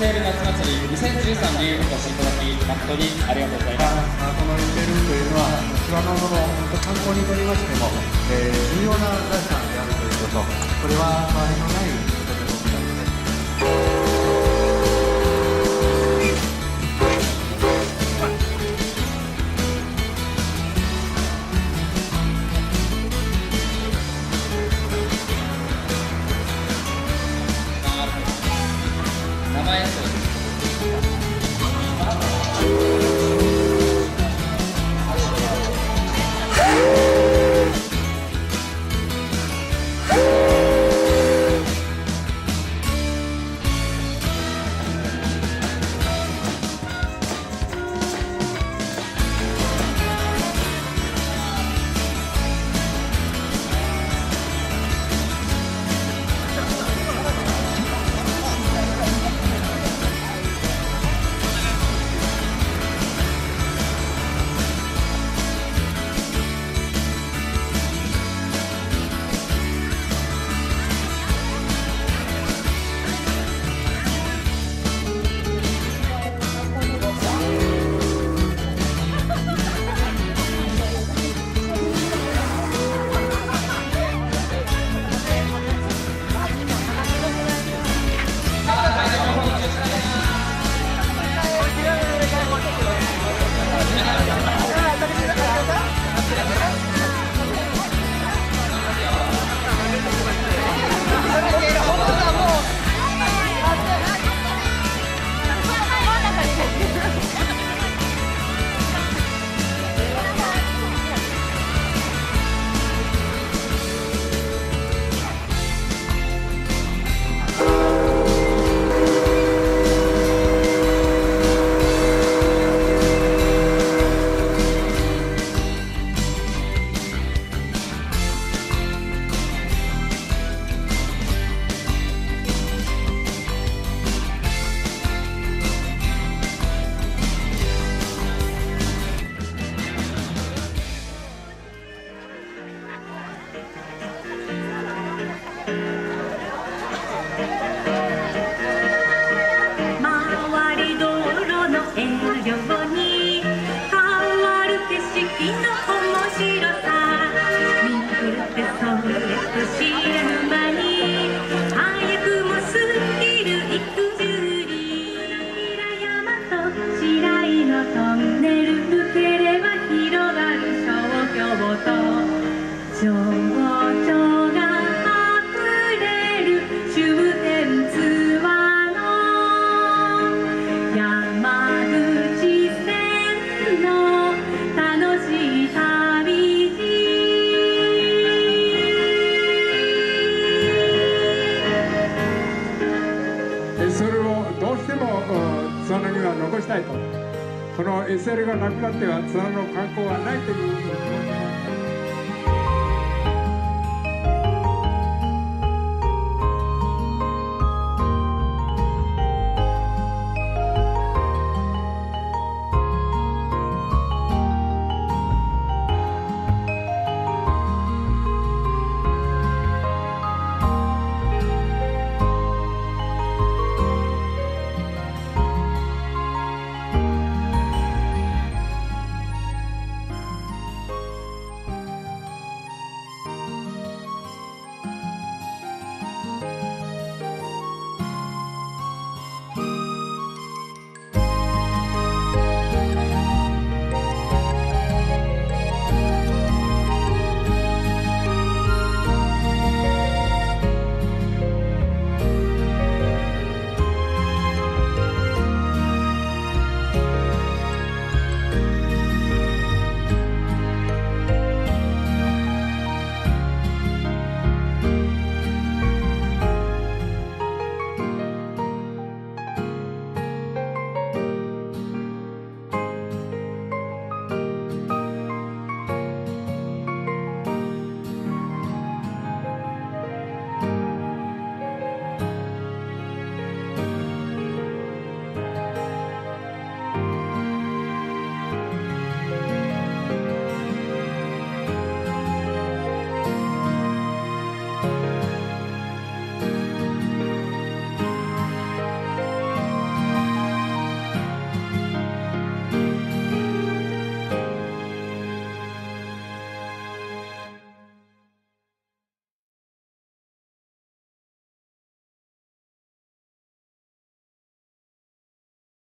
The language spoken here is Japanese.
SL 夏祭り2013にお越しいただき誠にありがとうございます。この SL というのは諏訪の観光にとりましても、重要な財産であるということ、これは変わりのないことでございます。生演奏です。それをどうしても津和野には残したいと、この SL がなくなっては津和野の観光はないという